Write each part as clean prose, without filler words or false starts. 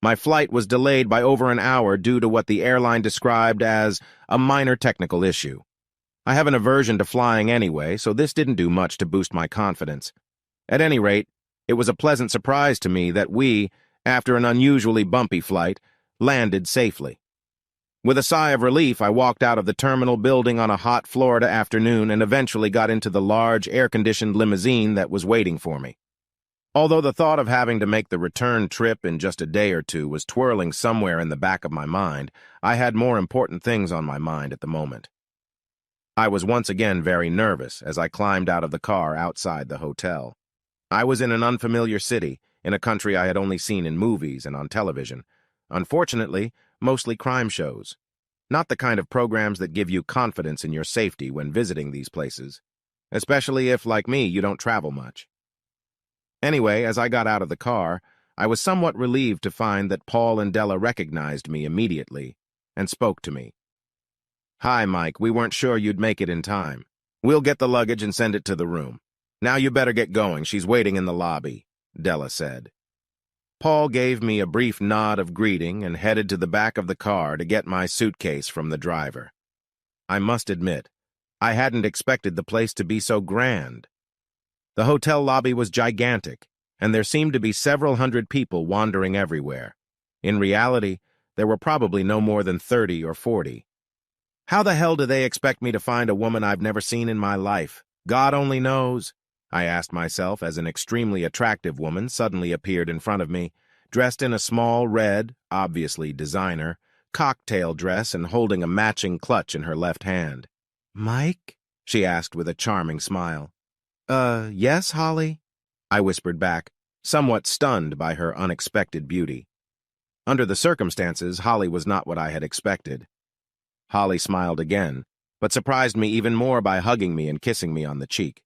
My flight was delayed by over an hour due to what the airline described as a minor technical issue. I have an aversion to flying anyway, so this didn't do much to boost my confidence. At any rate, it was a pleasant surprise to me that we, after an unusually bumpy flight, landed safely. With a sigh of relief, I walked out of the terminal building on a hot Florida afternoon and eventually got into the large, air-conditioned limousine that was waiting for me. Although the thought of having to make the return trip in just a day or two was twirling somewhere in the back of my mind, I had more important things on my mind at the moment. I was once again very nervous as I climbed out of the car outside the hotel. I was in an unfamiliar city, in a country I had only seen in movies and on television. Unfortunately, mostly crime shows. Not the kind of programs that give you confidence in your safety when visiting these places, especially if, like me, you don't travel much. Anyway, as I got out of the car, I was somewhat relieved to find that Paul and Della recognized me immediately and spoke to me. "Hi, Mike, we weren't sure you'd make it in time. We'll get the luggage and send it to the room. Now you better get going, she's waiting in the lobby," Della said. Paul gave me a brief nod of greeting and headed to the back of the car to get my suitcase from the driver. I must admit, I hadn't expected the place to be so grand. The hotel lobby was gigantic, and there seemed to be several hundred people wandering everywhere. In reality, there were probably no more than 30 or 40. How the hell do they expect me to find a woman I've never seen in my life? God only knows, I asked myself as an extremely attractive woman suddenly appeared in front of me, dressed in a small red, obviously designer, cocktail dress and holding a matching clutch in her left hand. "Mike?" she asked with a charming smile. Yes, Holly?" I whispered back, somewhat stunned by her unexpected beauty. Under the circumstances, Holly was not what I had expected. Holly smiled again, but surprised me even more by hugging me and kissing me on the cheek.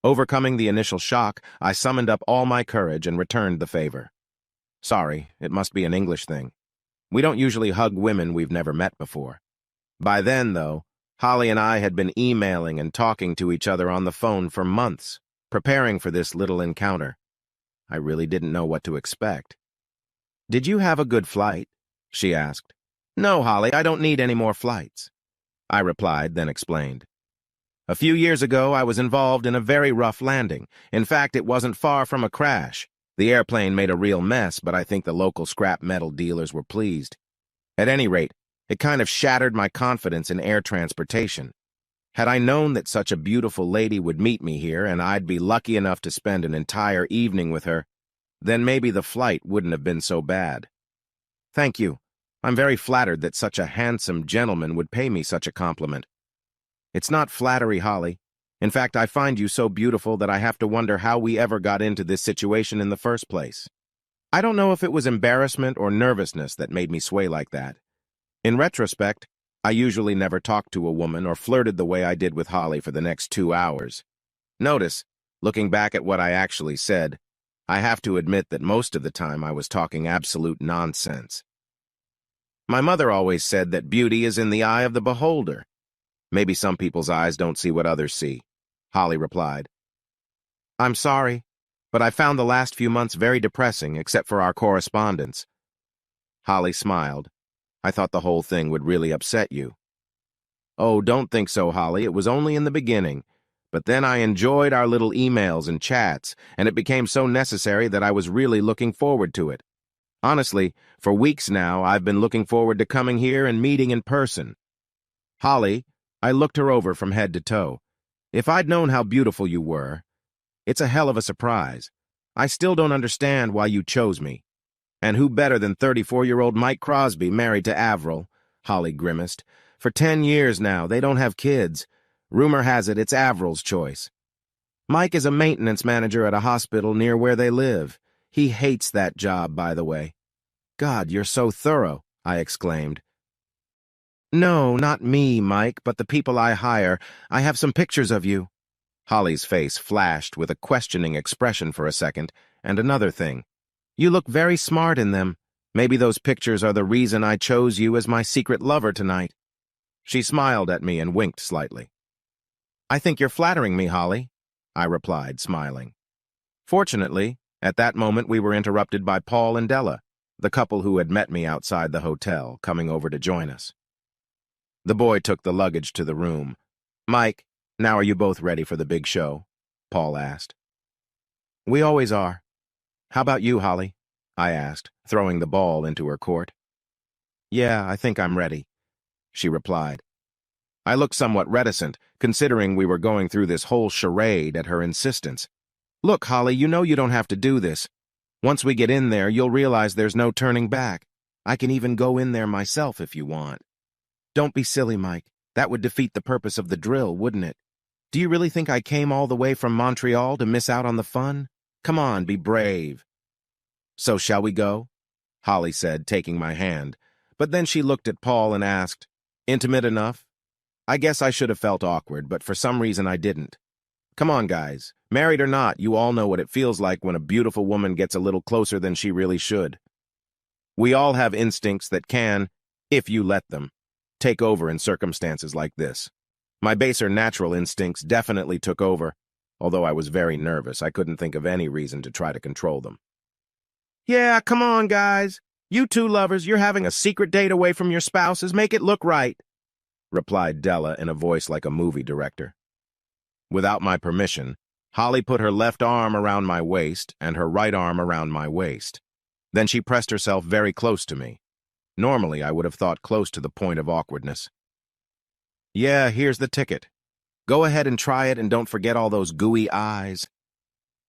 Overcoming the initial shock, I summoned up all my courage and returned the favor. "Sorry, it must be an English thing. We don't usually hug women we've never met before." By then, though, Holly and I had been emailing and talking to each other on the phone for months, preparing for this little encounter. I really didn't know what to expect. "Did you have a good flight?" she asked. "No, Holly, I don't need any more flights," I replied, then explained. "A few years ago, I was involved in a very rough landing. In fact, it wasn't far from a crash. The airplane made a real mess, but I think the local scrap metal dealers were pleased. At any rate, it kind of shattered my confidence in air transportation. Had I known that such a beautiful lady would meet me here and I'd be lucky enough to spend an entire evening with her, then maybe the flight wouldn't have been so bad." "Thank you. I'm very flattered that such a handsome gentleman would pay me such a compliment." "It's not flattery, Holly. In fact, I find you so beautiful that I have to wonder how we ever got into this situation in the first place. I don't know if it was embarrassment or nervousness that made me sway like that. In retrospect, I usually never talked to a woman or flirted the way I did with Holly for the next 2 hours. Notice, looking back at what I actually said, I have to admit that most of the time I was talking absolute nonsense. My mother always said that beauty is in the eye of the beholder. Maybe some people's eyes don't see what others see, Holly replied. "I'm sorry, but I found the last few months very depressing, except for our correspondence." Holly smiled. "I thought the whole thing would really upset you." "Oh, don't think so, Holly. It was only in the beginning. But then I enjoyed our little emails and chats, and it became so necessary that I was really looking forward to it. Honestly, for weeks now, I've been looking forward to coming here and meeting in person." "Holly," I looked her over from head to toe. "If I'd known how beautiful you were, it's a hell of a surprise. I still don't understand why you chose me. And who better than 34-year-old Mike Crosby married to Avril?" Holly grimaced. "For 10 years now, they don't have kids. Rumor has it it's Avril's choice. Mike is a maintenance manager at a hospital near where they live. He hates that job, by the way." "God, you're so thorough," I exclaimed. "No, not me, Mike, but the people I hire. I have some pictures of you." Holly's face flashed with a questioning expression for a second, and another thing. "You look very smart in them. Maybe those pictures are the reason I chose you as my secret lover tonight." She smiled at me and winked slightly. "I think you're flattering me, Holly," I replied, smiling. Fortunately, at that moment we were interrupted by Paul and Della. the couple who had met me outside the hotel, coming over to join us. The boy took the luggage to the room. "Mike, now are you both ready for the big show?" Paul asked. "We always are. How about you, Holly?" I asked, throwing the ball into her court. "Yeah, I think I'm ready," she replied. I looked somewhat reticent, considering we were going through this whole charade at her insistence. "Look, Holly, you know you don't have to do this. Once we get in there, you'll realize there's no turning back. I can even go in there myself if you want." "Don't be silly, Mike. That would defeat the purpose of the drill, wouldn't it? Do you really think I came all the way from Montreal to miss out on the fun? Come on, be brave." "So shall we go?" Holly said, taking my hand. But then she looked at Paul and asked, "Intimate enough?" I guess I should have felt awkward, but for some reason I didn't. "Come on, guys. Married or not, you all know what it feels like when a beautiful woman gets a little closer than she really should. We all have instincts that can, if you let them, take over in circumstances like this. My baser natural instincts definitely took over. Although I was very nervous, I couldn't think of any reason to try to control them. "Yeah, come on, guys. You two lovers, you're having a secret date away from your spouses. Make it look right," replied Della in a voice like a movie director. Without my permission, Holly put her left arm around my waist and her right arm around my waist. Then she pressed herself very close to me. Normally, I would have thought close to the point of awkwardness. "Yeah, here's the ticket. Go ahead and try it and don't forget all those gooey eyes."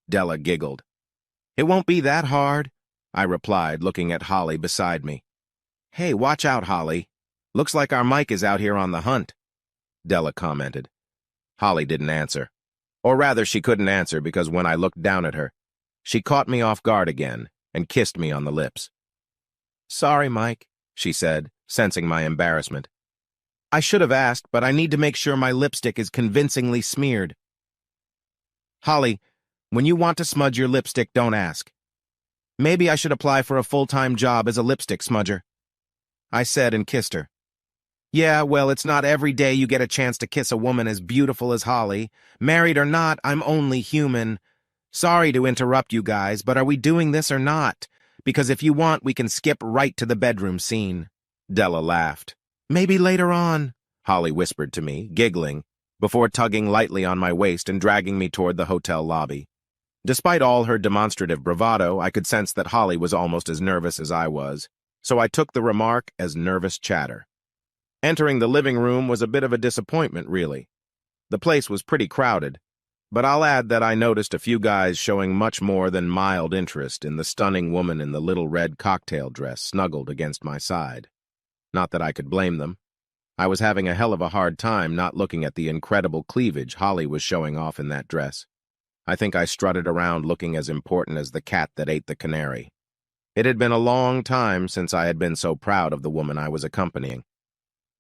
Della giggled. "It won't be that hard," I replied, looking at Holly beside me. "Hey, watch out, Holly. Looks like our Mike is out here on the hunt," Della commented. Holly didn't answer. Or rather, she couldn't answer because when I looked down at her, she caught me off guard again and kissed me on the lips. "Sorry, Mike," she said, sensing my embarrassment. "I should have asked, but I need to make sure my lipstick is convincingly smeared." "Holly, when you want to smudge your lipstick, don't ask. Maybe I should apply for a full-time job as a lipstick smudger," I said and kissed her. "Yeah, well, it's not every day you get a chance to kiss a woman as beautiful as Holly. Married or not, I'm only human. Sorry to interrupt you guys, but are we doing this or not? Because if you want, we can skip right to the bedroom scene." Della laughed. "Maybe later on," Holly whispered to me, giggling, before tugging lightly on my waist and dragging me toward the hotel lobby. Despite all her demonstrative bravado, I could sense that Holly was almost as nervous as I was, so I took the remark as nervous chatter. Entering the living room was a bit of a disappointment, really. The place was pretty crowded, but I'll add that I noticed a few guys showing much more than mild interest in the stunning woman in the little red cocktail dress snuggled against my side. Not that I could blame them. I was having a hell of a hard time not looking at the incredible cleavage Holly was showing off in that dress. I think I strutted around looking as important as the cat that ate the canary. It had been a long time since I had been so proud of the woman I was accompanying.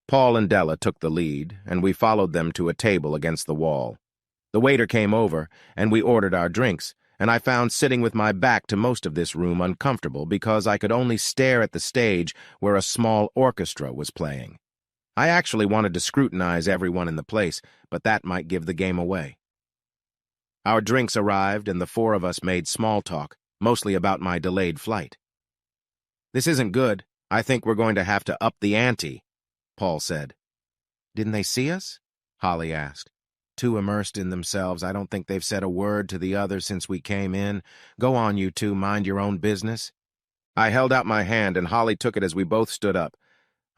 Paul and Della took the lead, and we followed them to a table against the wall. The waiter came over, and we ordered our drinks, and I found sitting with my back to most of this room uncomfortable because I could only stare at the stage where a small orchestra was playing. I actually wanted to scrutinize everyone in the place, but that might give the game away. Our drinks arrived, and the four of us made small talk, mostly about my delayed flight. "This isn't good. I think we're going to have to up the ante," Paul said. "Didn't they see us?" Holly asked. "Too immersed in themselves, I don't think they've said a word to the others since we came in. Go on, you two, mind your own business." I held out my hand, and Holly took it as we both stood up.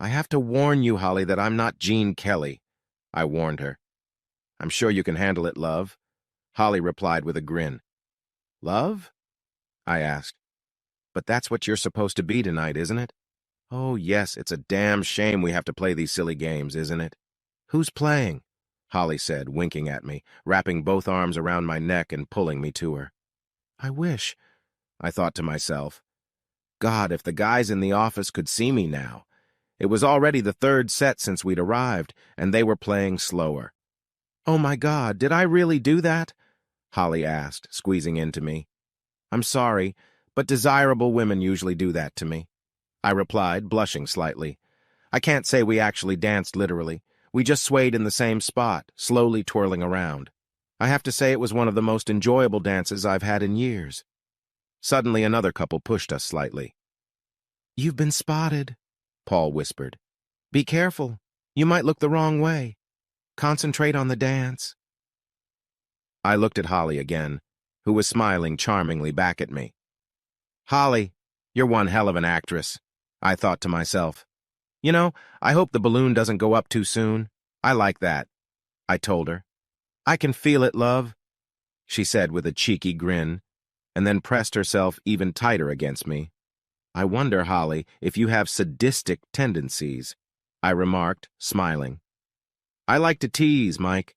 "I have to warn you, Holly, that I'm not Gene Kelly," I warned her. "I'm sure you can handle it, love," Holly replied with a grin. "Love?" I asked. "But that's what you're supposed to be tonight, isn't it?" "Oh, yes, it's a damn shame we have to play these silly games, isn't it?" "Who's playing?" Holly said, winking at me, wrapping both arms around my neck and pulling me to her. "I wish," I thought to myself. God, if the guys in the office could see me now. It was already the third set since we'd arrived, and they were playing slower. "Oh, my God, did I really do that?" Holly asked, squeezing into me. "I'm sorry, but desirable women usually do that to me," I replied, blushing slightly. "I can't say we actually danced literally. We just swayed in the same spot, slowly twirling around. I have to say it was one of the most enjoyable dances I've had in years." Suddenly, another couple pushed us slightly. You've been spotted, Paul whispered. Be careful. You might look the wrong way. Concentrate on the dance. I looked at Holly again, who was smiling charmingly back at me. Holly, you're one hell of an actress, I thought to myself. You know, I hope the balloon doesn't go up too soon. I like that, I told her. I can feel it, love, she said with a cheeky grin, and then pressed herself even tighter against me. I wonder, Holly, if you have sadistic tendencies, I remarked, smiling. I like to tease, Mike.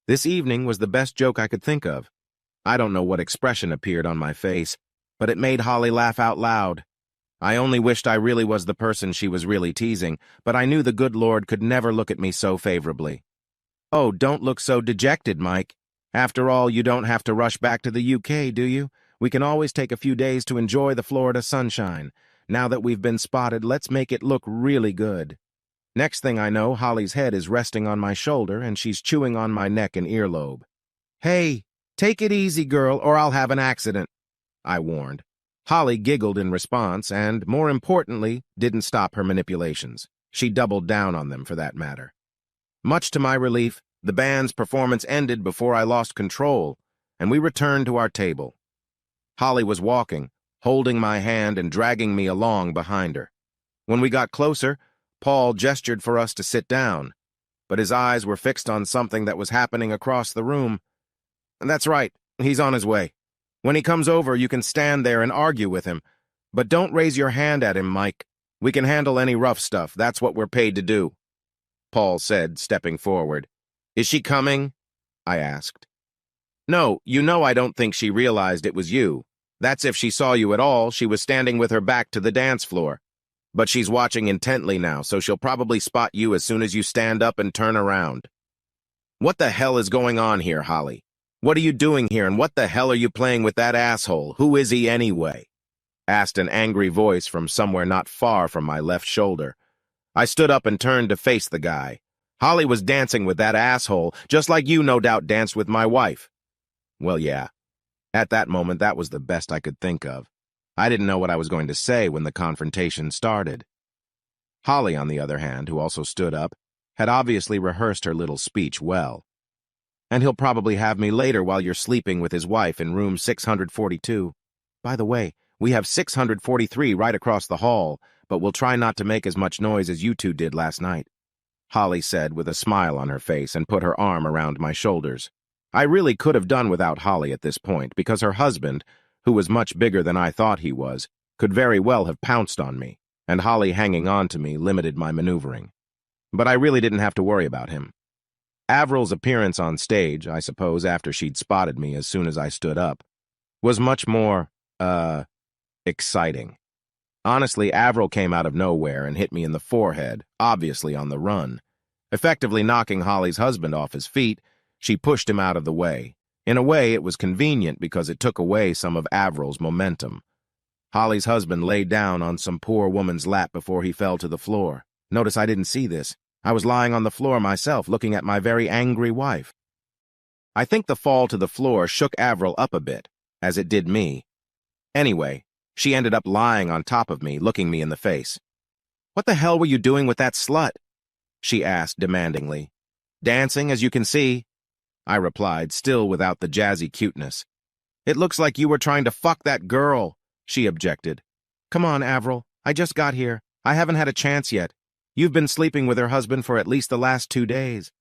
This evening was the best joke I could think of. I don't know what expression appeared on my face, but it made Holly laugh out loud. I only wished I really was the person she was really teasing, but I knew the good Lord could never look at me so favorably. Oh, don't look so dejected, Mike. After all, you don't have to rush back to the UK, do you? We can always take a few days to enjoy the Florida sunshine. Now that we've been spotted, let's make it look really good. Next thing I know, Holly's head is resting on my shoulder and she's chewing on my neck and earlobe. Hey, take it easy, girl, or I'll have an accident, I warned. Holly giggled in response and, more importantly, didn't stop her manipulations. She doubled down on them, for that matter. Much to my relief, the band's performance ended before I lost control, and we returned to our table. Holly was walking, holding my hand and dragging me along behind her. When we got closer, Paul gestured for us to sit down, but his eyes were fixed on something that was happening across the room. That's right, he's on his way. When he comes over, you can stand there and argue with him, but don't raise your hand at him, Mike. We can handle any rough stuff, that's what we're paid to do, Paul said, stepping forward. Is she coming? I asked. No, you know I don't think she realized it was you. That's if she saw you at all. She was standing with her back to the dance floor. But she's watching intently now, so she'll probably spot you as soon as you stand up and turn around. What the hell is going on here, Holly? What are you doing here, and what the hell are you playing with that asshole? Who is he anyway? Asked an angry voice from somewhere not far from my left shoulder. I stood up and turned to face the guy. Holly was dancing with that asshole, just like you no doubt danced with my wife. Well, yeah. At that moment, that was the best I could think of. I didn't know what I was going to say when the confrontation started. Holly, on the other hand, who also stood up, had obviously rehearsed her little speech well. And he'll probably have me later while you're sleeping with his wife in room 642. By the way, we have 643 right across the hall, but we'll try not to make as much noise as you two did last night, Holly said with a smile on her face and put her arm around my shoulders. I really could have done without Holly at this point, because her husband, who was much bigger than I thought he was, could very well have pounced on me, and Holly hanging on to me limited my maneuvering. But I really didn't have to worry about him. Avril's appearance on stage, I suppose after she'd spotted me as soon as I stood up, was much more, exciting. Honestly, Avril came out of nowhere and hit me in the forehead, obviously on the run. Effectively knocking Holly's husband off his feet, she pushed him out of the way. In a way, it was convenient because it took away some of Avril's momentum. Holly's husband lay down on some poor woman's lap before he fell to the floor. Notice I didn't see this. I was lying on the floor myself, looking at my very angry wife. I think the fall to the floor shook Avril up a bit, as it did me. Anyway, she ended up lying on top of me, looking me in the face. "What the hell were you doing with that slut?" she asked demandingly. "Dancing, as you can see," I replied, still without the jazzy cuteness. "It looks like you were trying to fuck that girl," she objected. "Come on, Avril. I just got here. I haven't had a chance yet. You've been sleeping with her husband for at least the last 2 days.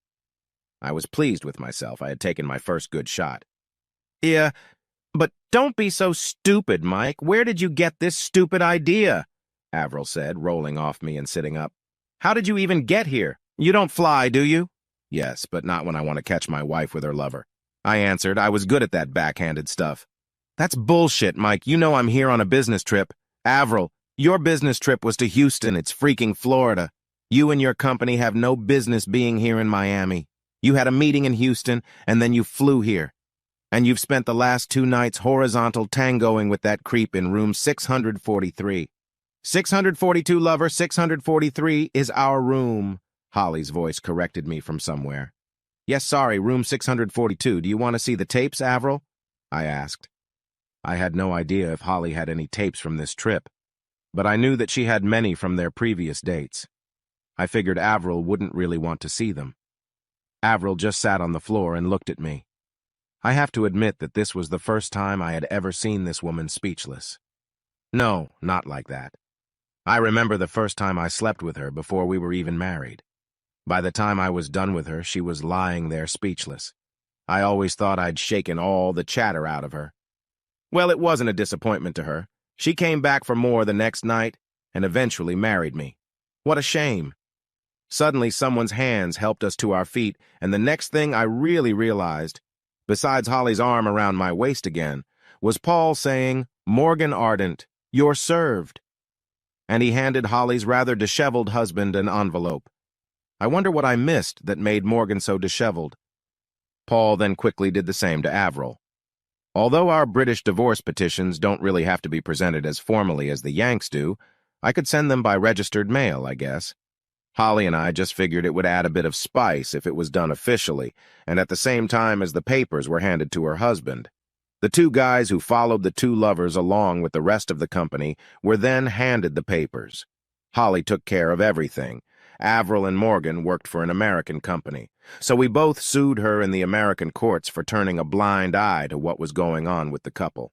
I was pleased with myself. I had taken my first good shot. "Yeah, but don't be so stupid, Mike. Where did you get this stupid idea?" Avril said, rolling off me and sitting up. "How did you even get here? You don't fly, do you?" "Yes, but not when I want to catch my wife with her lover," I answered. I was good at that backhanded stuff. "That's bullshit, Mike. You know I'm here on a business trip. Avril, your business trip was to Houston. It's freaking Florida. You and your company have no business being here in Miami. You had a meeting in Houston, and then you flew here. And you've spent the last 2 nights horizontal tangoing with that creep in room 643. 642, lover, 643 is our room," Holly's voice corrected me from somewhere. "Yes, sorry, room 642. Do you want to see the tapes, Avril?" I asked. I had no idea if Holly had any tapes from this trip. but I knew that she had many from their previous dates. I figured Avril wouldn't really want to see them. Avril just sat on the floor and looked at me. I have to admit that this was the first time I had ever seen this woman speechless. No, not like that. I remember the first time I slept with her before we were even married. By the time I was done with her, she was lying there speechless. I always thought I'd shaken all the chatter out of her. Well, it wasn't a disappointment to her. She came back for more the next night and eventually married me. What a shame. Suddenly, someone's hands helped us to our feet, and the next thing I really realized, besides Holly's arm around my waist again, was Paul saying, "Morgan Ardent, you're served." And he handed Holly's rather disheveled husband an envelope. I wonder what I missed that made Morgan so disheveled. Paul then quickly did the same to Avril. Although our British divorce petitions don't really have to be presented as formally as the Yanks do, I could send them by registered mail, I guess. Holly and I just figured it would add a bit of spice if it was done officially, and at the same time as the papers were handed to her husband. The two guys who followed the two lovers along with the rest of the company were then handed the papers. Holly took care of everything. Avril and Morgan worked for an American company, so we both sued her in the American courts for turning a blind eye to what was going on with the couple.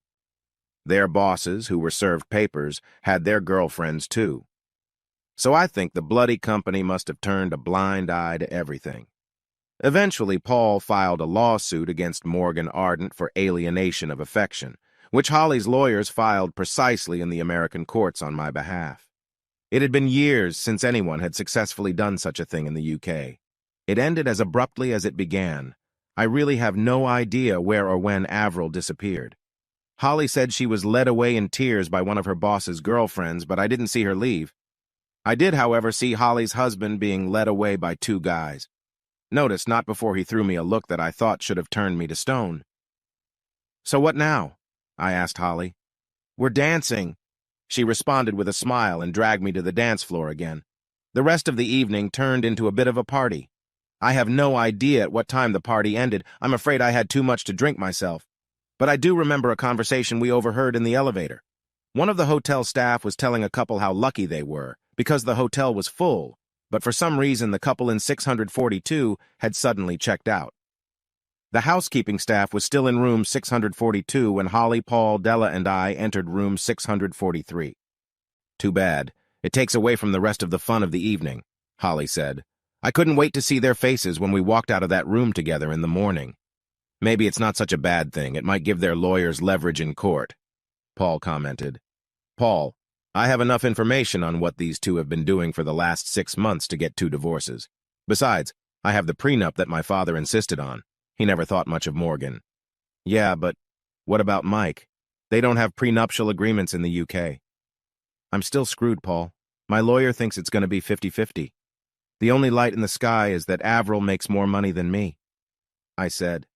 Their bosses, who were served papers, had their girlfriends too. So I think the bloody company must have turned a blind eye to everything. Eventually, Paul filed a lawsuit against Morgan Ardent for alienation of affection, which Holly's lawyers filed precisely in the American courts on my behalf. It had been years since anyone had successfully done such a thing in the UK. It ended as abruptly as it began. I really have no idea where or when Avril disappeared. Holly said she was led away in tears by one of her boss's girlfriends, but I didn't see her leave. I did, however, see Holly's husband being led away by two guys. Notice not before he threw me a look that I thought should have turned me to stone. "So what now?" I asked Holly. "We're dancing." She responded with a smile and dragged me to the dance floor again. The rest of the evening turned into a bit of a party. I have no idea at what time the party ended. I'm afraid I had too much to drink myself. But I do remember a conversation we overheard in the elevator. One of the hotel staff was telling a couple how lucky they were, because the hotel was full, but for some reason the couple in 642 had suddenly checked out. The housekeeping staff was still in room 642 when Holly, Paul, Della, and I entered room 643. "Too bad. It takes away from the rest of the fun of the evening," Holly said. "I couldn't wait to see their faces when we walked out of that room together in the morning." "Maybe it's not such a bad thing. It might give their lawyers leverage in court," Paul commented. "Paul, I have enough information on what these two have been doing for the last 6 months to get 2 divorces. Besides, I have the prenup that my father insisted on. He never thought much of Morgan." "Yeah, but what about Mike? They don't have prenuptial agreements in the UK." "I'm still screwed, Paul. My lawyer thinks it's going to be 50-50. The only light in the sky is that Avril makes more money than me." I said,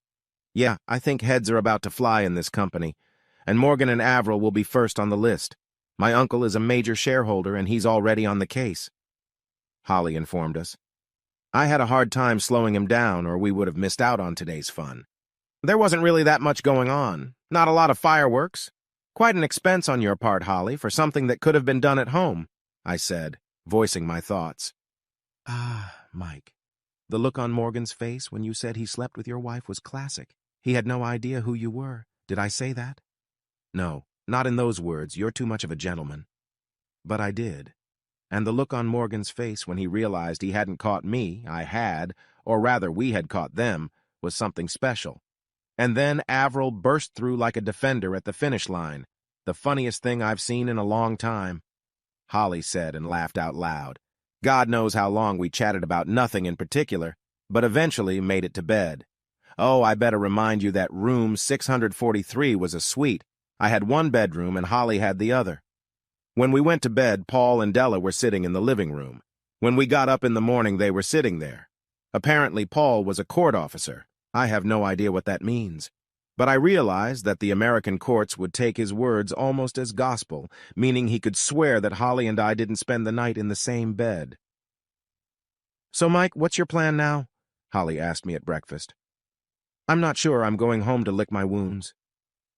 "Yeah, I think heads are about to fly in this company, and Morgan and Avril will be first on the list. My uncle is a major shareholder, and he's already on the case," Holly informed us. "I had a hard time slowing him down, or we would have missed out on today's fun. There wasn't really that much going on. Not a lot of fireworks. Quite an expense on your part, Holly, for something that could have been done at home," I said, voicing my thoughts. "Ah, Mike. The look on Morgan's face when you said he slept with your wife was classic. He had no idea who you were. Did I say that?" "No, not in those words. You're too much of a gentleman." "But I did. And the look on Morgan's face when he realized he hadn't caught me, I had, or rather we had caught them, was something special. And then Avril burst through like a defender at the finish line. The funniest thing I've seen in a long time," Holly said and laughed out loud. God knows how long we chatted about nothing in particular, but eventually made it to bed. Oh, I better remind you that room 643 was a suite. I had one bedroom and Holly had the other. When we went to bed, Paul and Della were sitting in the living room. When we got up in the morning, they were sitting there. Apparently, Paul was a court officer. I have no idea what that means. But I realized that the American courts would take his words almost as gospel, meaning he could swear that Holly and I didn't spend the night in the same bed. "So, Mike, what's your plan now?" Holly asked me at breakfast. "I'm not sure. I'm going home to lick my wounds,"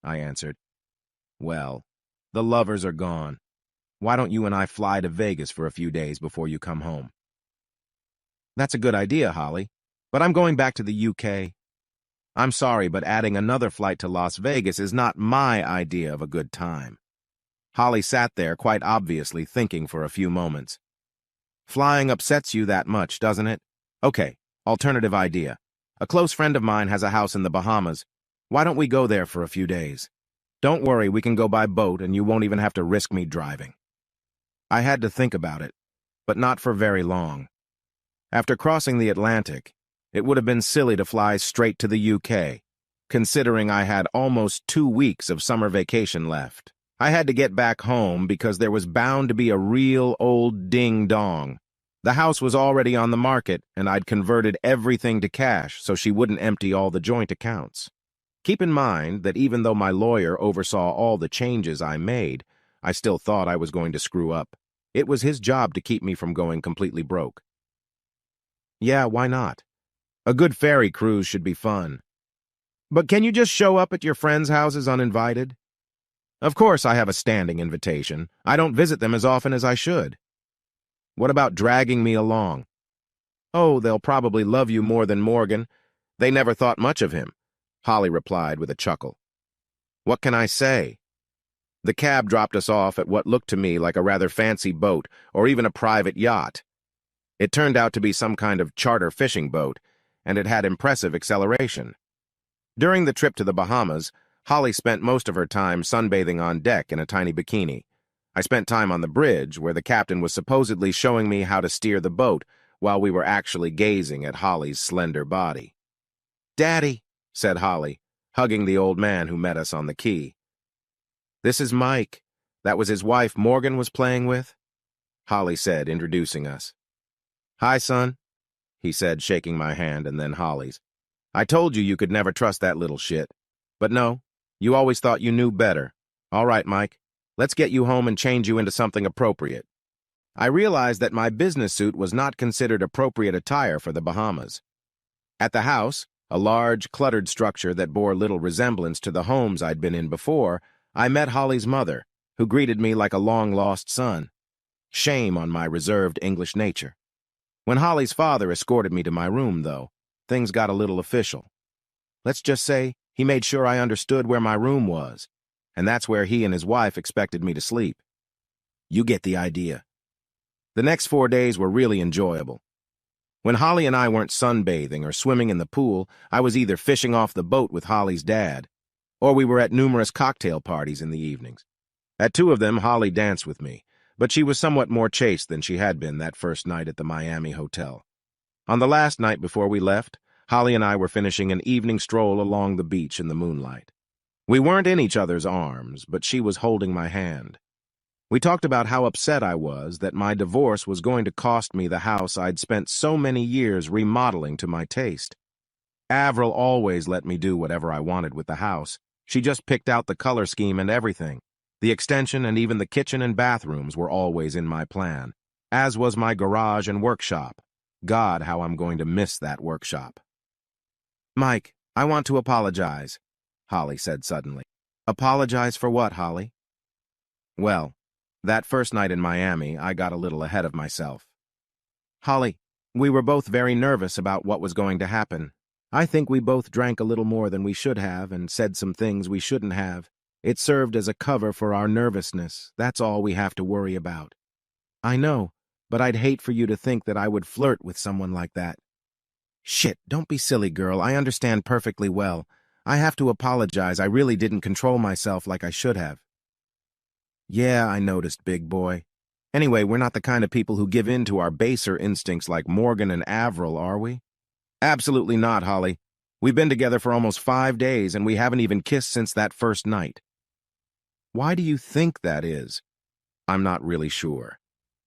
I answered. "Well, the lovers are gone. Why don't you and I fly to Vegas for a few days before you come home? That's a good idea, Holly, but I'm going back to the UK. I'm sorry, but adding another flight to Las Vegas is not my idea of a good time. Holly sat there, quite obviously thinking for a few moments. Flying upsets you that much, doesn't it? Okay, alternative idea. A close friend of mine has a house in the Bahamas. Why don't we go there for a few days? Don't worry, we can go by boat and you won't even have to risk me driving. I had to think about it, but not for very long. After crossing the Atlantic, it would have been silly to fly straight to the UK, considering I had almost 2 weeks of summer vacation left. I had to get back home because there was bound to be a real old ding-dong. The house was already on the market, and I'd converted everything to cash so she wouldn't empty all the joint accounts. Keep in mind that even though my lawyer oversaw all the changes I made, I still thought I was going to screw up. It was his job to keep me from going completely broke. Yeah, why not? A good ferry cruise should be fun. But can you just show up at your friends' houses uninvited? Of course I have a standing invitation. I don't visit them as often as I should. What about dragging me along? Oh, they'll probably love you more than Morgan. They never thought much of him, Holly replied with a chuckle. What can I say? The cab dropped us off at what looked to me like a rather fancy boat or even a private yacht. It turned out to be some kind of charter fishing boat, and it had impressive acceleration. During the trip to the Bahamas, Holly spent most of her time sunbathing on deck in a tiny bikini. I spent time on the bridge, where the captain was supposedly showing me how to steer the boat while we were actually gazing at Holly's slender body. "Daddy," said Holly, hugging the old man who met us on the quay. "This is Mike. That was his wife Morgan was playing with," Holly said, introducing us. "Hi, son," he said, shaking my hand and then Holly's. "I told you you could never trust that little shit. But no, you always thought you knew better. All right, Mike, let's get you home and change you into something appropriate." I realized that my business suit was not considered appropriate attire for the Bahamas. At the house, a large, cluttered structure that bore little resemblance to the homes I'd been in before, I met Holly's mother, who greeted me like a long-lost son. Shame on my reserved English nature. When Holly's father escorted me to my room, though, things got a little official. Let's just say he made sure I understood where my room was, and that's where he and his wife expected me to sleep. You get the idea. The next 4 days were really enjoyable. When Holly and I weren't sunbathing or swimming in the pool, I was either fishing off the boat with Holly's dad, or we were at numerous cocktail parties in the evenings. At 2 of them, Holly danced with me, but she was somewhat more chaste than she had been that first night at the Miami hotel. On the last night before we left, Holly and I were finishing an evening stroll along the beach in the moonlight. We weren't in each other's arms, but she was holding my hand. We talked about how upset I was that my divorce was going to cost me the house I'd spent so many years remodeling to my taste. Avril always let me do whatever I wanted with the house. She just picked out the color scheme and everything. The extension and even the kitchen and bathrooms were always in my plan, as was my garage and workshop. God, how I'm going to miss that workshop. "Mike, I want to apologize," Holly said suddenly. "Apologize for what, Holly?" "Well, that first night in Miami, I got a little ahead of myself. Holly, we were both very nervous about what was going to happen. I think we both drank a little more than we should have and said some things we shouldn't have. It served as a cover for our nervousness. That's all we have to worry about." "I know, but I'd hate for you to think that I would flirt with someone like that." "Shit, don't be silly, girl. I understand perfectly well. I have to apologize. I really didn't control myself like I should have." "Yeah, I noticed, big boy. Anyway, we're not the kind of people who give in to our baser instincts like Morgan and Avril, are we?" "Absolutely not, Holly. We've been together for almost 5 days, and we haven't even kissed since that first night." "Why do you think that is?" "I'm not really sure.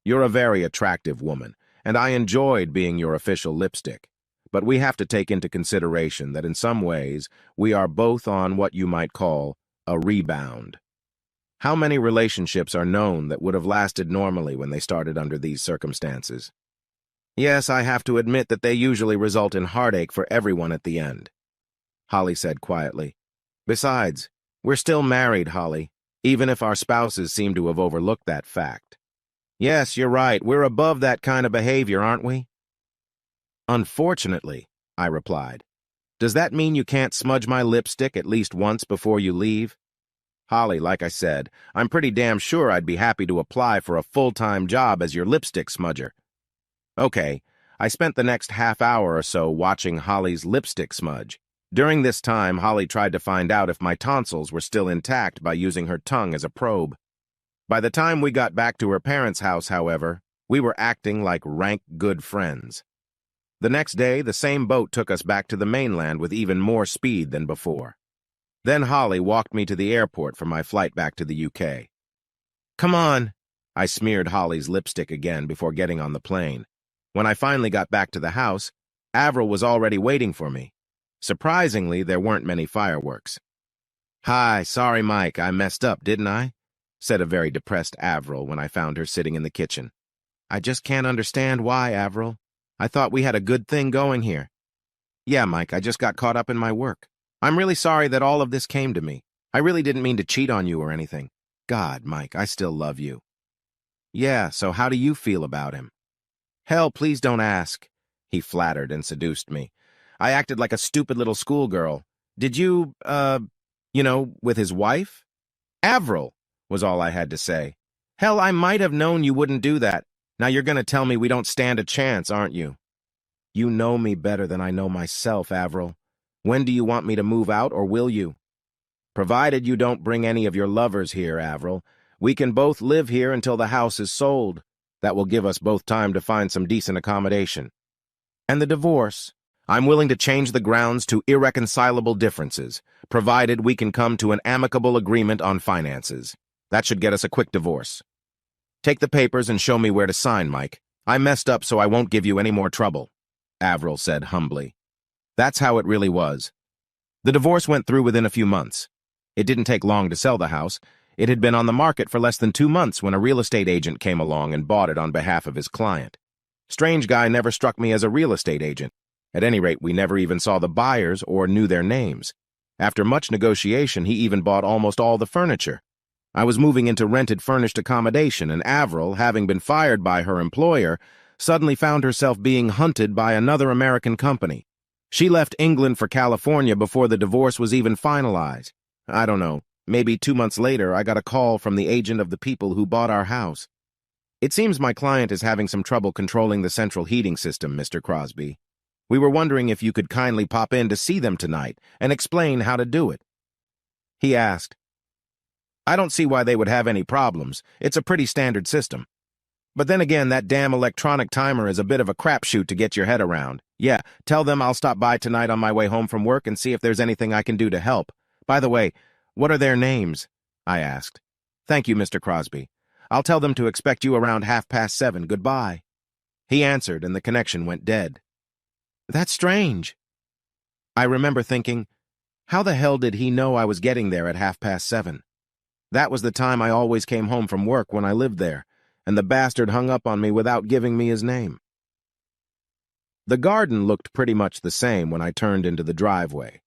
You're a very attractive woman, and I enjoyed being your official lipstick. But we have to take into consideration that in some ways, we are both on what you might call a rebound. How many relationships are known that would have lasted normally when they started under these circumstances? Yes, I have to admit that they usually result in heartache for everyone at the end," Holly said quietly. "Besides, we're still married, Holly. even if our spouses seem to have overlooked that fact. Yes, you're right, we're above that kind of behavior, aren't we? Unfortunately, I replied. Does that mean you can't smudge my lipstick at least once before you leave? Holly, like I said, I'm pretty damn sure I'd be happy to apply for a full-time job as your lipstick smudger. Okay, I spent the next half hour or so watching Holly's lipstick smudge. During this time, Holly tried to find out if my tonsils were still intact by using her tongue as a probe. By the time we got back to her parents' house, however, we were acting like rank good friends. The next day, the same boat took us back to the mainland with even more speed than before. Then Holly walked me to the airport for my flight back to the UK. Come on! I smeared Holly's lipstick again before getting on the plane. When I finally got back to the house, Avril was already waiting for me. Surprisingly, there weren't many fireworks. Hi, sorry, Mike, I messed up, didn't I? Said a very depressed Avril when I found her sitting in the kitchen. I just can't understand why, Avril. I thought we had a good thing going here. Yeah, Mike, I just got caught up in my work. I'm really sorry that all of this came to me. I really didn't mean to cheat on you or anything. God, Mike, I still love you. Yeah, so how do you feel about him? Hell, please don't ask. He flattered and seduced me. I acted like a stupid little schoolgirl. Did you, with his wife? Avril, was all I had to say. Hell, I might have known you wouldn't do that. Now you're going to tell me we don't stand a chance, aren't you? You know me better than I know myself, Avril. When do you want me to move out, or will you? Provided you don't bring any of your lovers here, Avril, we can both live here until the house is sold. That will give us both time to find some decent accommodation. And the divorce? I'm willing to change the grounds to irreconcilable differences, provided we can come to an amicable agreement on finances. That should get us a quick divorce. Take the papers and show me where to sign, Mike. I messed up so I won't give you any more trouble, Avril said humbly. That's how it really was. The divorce went through within a few months. It didn't take long to sell the house. It had been on the market for less than 2 months when a real estate agent came along and bought it on behalf of his client. Strange guy never struck me as a real estate agent. At any rate, we never even saw the buyers or knew their names. After much negotiation, he even bought almost all the furniture. I was moving into rented furnished accommodation, and Avril, having been fired by her employer, suddenly found herself being hunted by another American company. She left England for California before the divorce was even finalized. I don't know, maybe 2 months later I got a call from the agent of the people who bought our house. It seems my client is having some trouble controlling the central heating system, Mr. Crosby. We were wondering if you could kindly pop in to see them tonight and explain how to do it. He asked. I don't see why they would have any problems. It's a pretty standard system. But then again, that damn electronic timer is a bit of a crapshoot to get your head around. Yeah, tell them I'll stop by tonight on my way home from work and see if there's anything I can do to help. By the way, what are their names? I asked. Thank you, Mr. Crosby. I'll tell them to expect you around 7:30. Goodbye. He answered, and the connection went dead. That's strange. I remember thinking, how the hell did he know I was getting there at 7:30? That was the time I always came home from work when I lived there, and the bastard hung up on me without giving me his name. The garden looked pretty much the same when I turned into the driveway.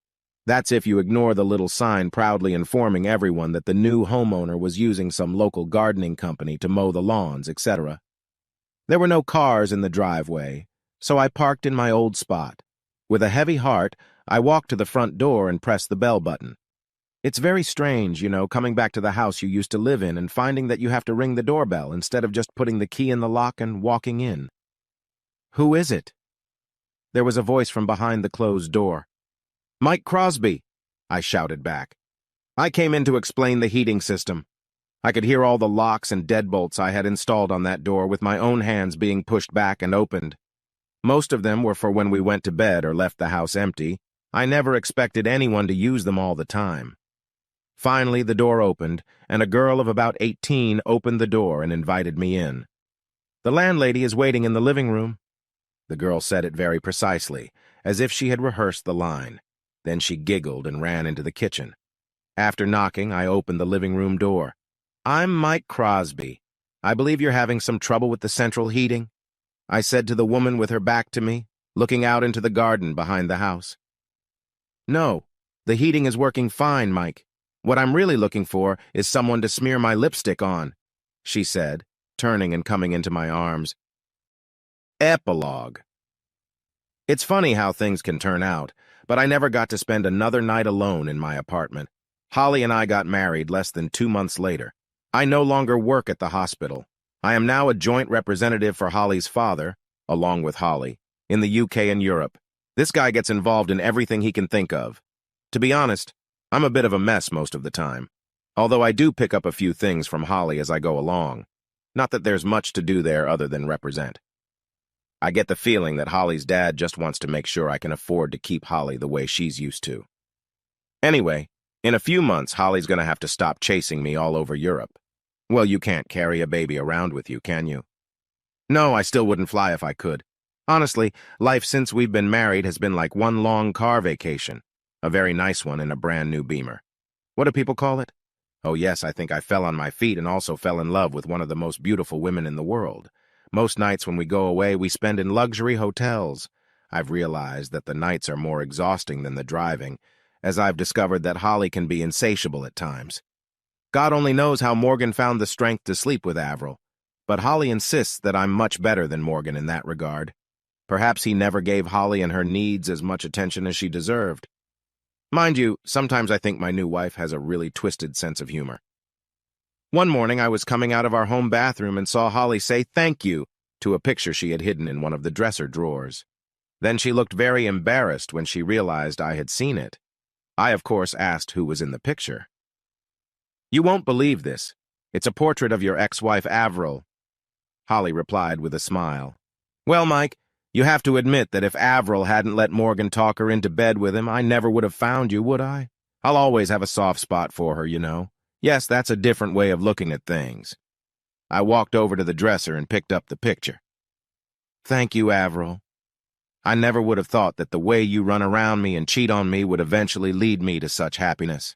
That's if you ignore the little sign proudly informing everyone that the new homeowner was using some local gardening company to mow the lawns, etc. There were no cars in the driveway, so I parked in my old spot. With a heavy heart, I walked to the front door and pressed the bell button. It's very strange, coming back to the house you used to live in and finding that you have to ring the doorbell instead of just putting the key in the lock and walking in. Who is it? There was a voice from behind the closed door. Mike Crosby, I shouted back. I came in to explain the heating system. I could hear all the locks and deadbolts I had installed on that door with my own hands being pushed back and opened. Most of them were for when we went to bed or left the house empty. I never expected anyone to use them all the time. Finally, the door opened, and a girl of about 18 opened the door and invited me in. The landlady is waiting in the living room. The girl said it very precisely, as if she had rehearsed the line. Then she giggled and ran into the kitchen. After knocking, I opened the living room door. I'm Mike Crosby. I believe you're having some trouble with the central heating, I said to the woman with her back to me, looking out into the garden behind the house. No, the heating is working fine, Mike. What I'm really looking for is someone to smear my lipstick on, she said, turning and coming into my arms. Epilogue. It's funny how things can turn out, but I never got to spend another night alone in my apartment. Holly and I got married less than 2 months later. I no longer work at the hospital. I am now a joint representative for Holly's father, along with Holly, in the UK and Europe. This guy gets involved in everything he can think of. To be honest, I'm a bit of a mess most of the time, although I do pick up a few things from Holly as I go along. Not that there's much to do there other than represent. I get the feeling that Holly's dad just wants to make sure I can afford to keep Holly the way she's used to. Anyway, in a few months, Holly's going to have to stop chasing me all over Europe. Well, you can't carry a baby around with you, can you? No, I still wouldn't fly if I could. Honestly, life since we've been married has been like one long car vacation. A very nice one in a brand new Beamer. What do people call it? Oh yes, I think I fell on my feet and also fell in love with one of the most beautiful women in the world. Most nights when we go away, we spend in luxury hotels. I've realized that the nights are more exhausting than the driving, as I've discovered that Holly can be insatiable at times. God only knows how Morgan found the strength to sleep with Avril, but Holly insists that I'm much better than Morgan in that regard. Perhaps he never gave Holly and her needs as much attention as she deserved. Mind you, sometimes I think my new wife has a really twisted sense of humor. One morning I was coming out of our home bathroom and saw Holly say thank you to a picture she had hidden in one of the dresser drawers. Then she looked very embarrassed when she realized I had seen it. I, of course, asked who was in the picture. You won't believe this. It's a portrait of your ex-wife Avril, Holly replied with a smile. Well, Mike, you have to admit that if Avril hadn't let Morgan talk her into bed with him, I never would have found you, would I? I'll always have a soft spot for her, you know. Yes, that's a different way of looking at things. I walked over to the dresser and picked up the picture. Thank you, Avril. I never would have thought that the way you run around me and cheat on me would eventually lead me to such happiness,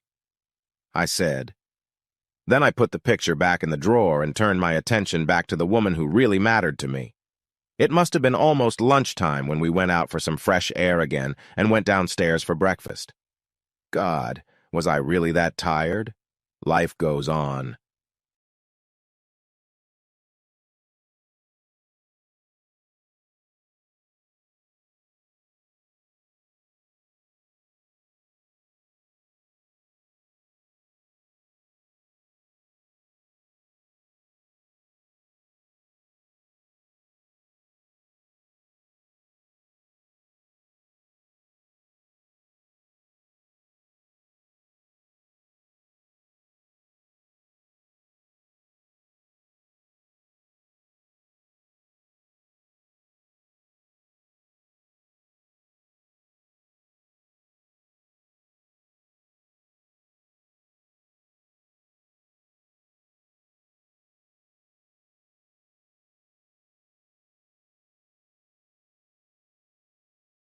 I said. Then I put the picture back in the drawer and turned my attention back to the woman who really mattered to me. It must have been almost lunchtime when we went out for some fresh air again and went downstairs for breakfast. God, was I really that tired? Life goes on.